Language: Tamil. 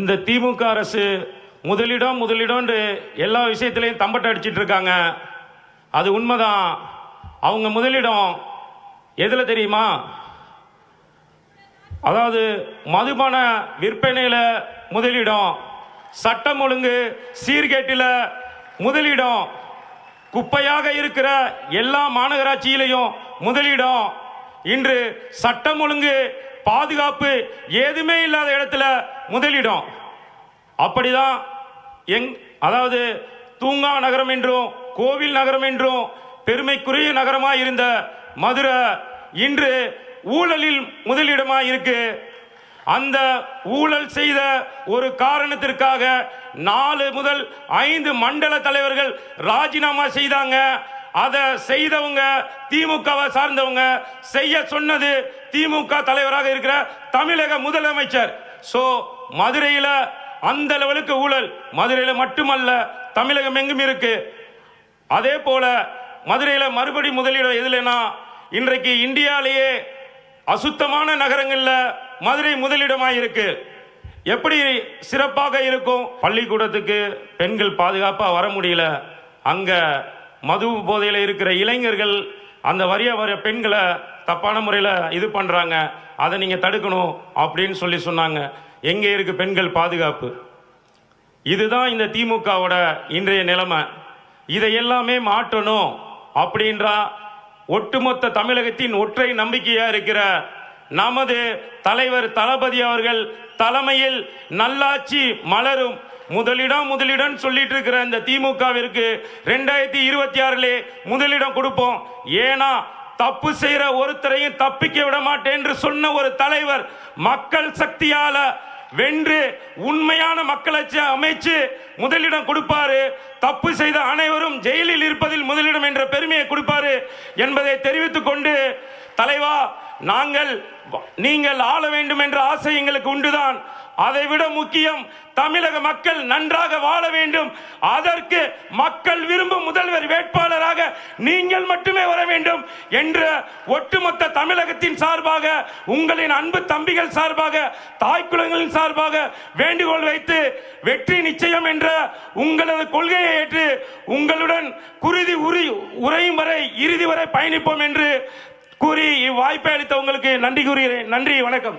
இந்த திமுக அரசு முதலிடம் எல்லா விஷயத்திலையும் தம்பட்ட அடிச்சிட்டு இருக்காங்க. அது உண்மைதான். அவங்க முதலிடம் எதில் தெரியுமா? அதாவது மதுபான விற்பனையில் முதலிடம், சட்டம் ஒழுங்கு சீர்கேட்டில் முதலிடம், குப்பையாக இருக்கிற எல்லா மாநகராட்சியிலையும் முதலிடம். இன்று சட்டம் ஒழுங்கு பாதுகாப்பு எதுவுமே இல்லாத இடத்துல முதலிடம். அப்படிதான் அதாவது தூங்கா நகரம் என்றும் கோவில் நகரம் என்றும் பெருமைக்குரிய நகரமாக இருந்த மதுரை இன்று ஊழலில் முதலிடமாக இருக்கு. அந்த ஊழல் செய்த ஒரு காரணத்திற்காக 4 முதல் 5 மண்டல தலைவர்கள் ராஜினாமா செய்தாங்க. அதை செய்தவங்க திமுகவை சார்ந்தவங்க, செய்ய சொன்னது திமுக தலைவராக இருக்கிற தமிழக முதலமைச்சர். மதுரையில் அந்த லெவலுக்கு ஊழல் மதுரையில் மட்டுமல்ல, தமிழகம் எங்கும் இருக்கு. அதே போல மதுரையில் மறுபடி முதலிடம் எதுலனா, இன்றைக்கு இந்தியாவிலேயே அசுத்தமான நகரங்களில் மதுரை முதலிடமாக இருக்கு. எப்படி சிறப்பாக இருக்கும்? பள்ளிக்கூடத்துக்கு பெண்கள் பாதுகாப்பாக வர முடியல. அங்க மது போதையில் இருக்கிற இளைஞர்கள் அந்த வர பெண்களை தப்பான முறையில் இது பண்றாங்க. அதை நீங்க தடுக்கணும் அப்படின்னு சொன்னாங்க. எங்கே இருக்கு பெண்கள் பாதுகாப்பு? இதுதான் இந்த திமுகவோட இன்றைய நிலைமை. இதை எல்லாமே மாற்றணும் அப்படின்றா ஒட்டுமொத்த தமிழகத்தின் ஒற்றை நம்பிக்கையா இருக்கிற நமது தலைவர் தளபதி அவர்கள் தலைமையில் நல்லாட்சி மலரும். முதலிடம் சொல்லிட்டு இருக்கிற இந்த திமுகவிற்கு 2026 முதலிடம் கொடுப்போம். ஏன்னா தப்பு செய்யற ஒருத்தரையும் தப்பிக்க விட மாட்டேன் என்று சொன்ன ஒரு தலைவர் மக்கள் சக்தியால வென்று உண்மையான மக்களாட்சி அமைச்சு முதலிடம் கொடுப்பாரு. தப்பு செய்த அனைவரும் ஜெயிலில் இருப்பதில் முதலிடம் என்ற பெருமையை கொடுப்பாரு என்பதை தெரிவித்துக் கொண்டு, தலைவா, நீங்கள் ஆள வேண்டும் என்ற ஆசை எங்களுக்கு உண்டுதான். அதைவிட முக்கியம் தமிழக மக்கள் நன்றாக வாழ வேண்டும். அதற்கு மக்கள் விரும்பும் முதல்வர் வேட்பாளராக நீங்கள் மட்டுமே வர வேண்டும் என்ற ஒட்டுமொத்த தமிழகத்தின் சார்பாக, உங்களின் அன்பு தம்பிகள் சார்பாக, தாய்க்குலங்களின் சார்பாக வேண்டுகோள் வைத்து, வெற்றி நிச்சயம் என்ற உங்களது கொள்கையை ஏற்று உங்களுடன் உரையும் வரை இறுதி வரை பயணிப்போம் என்று கூறி இவ்வாய்ப்பை அளித்த உங்களுக்கு நன்றி கூறுகிறேன். நன்றி, வணக்கம்.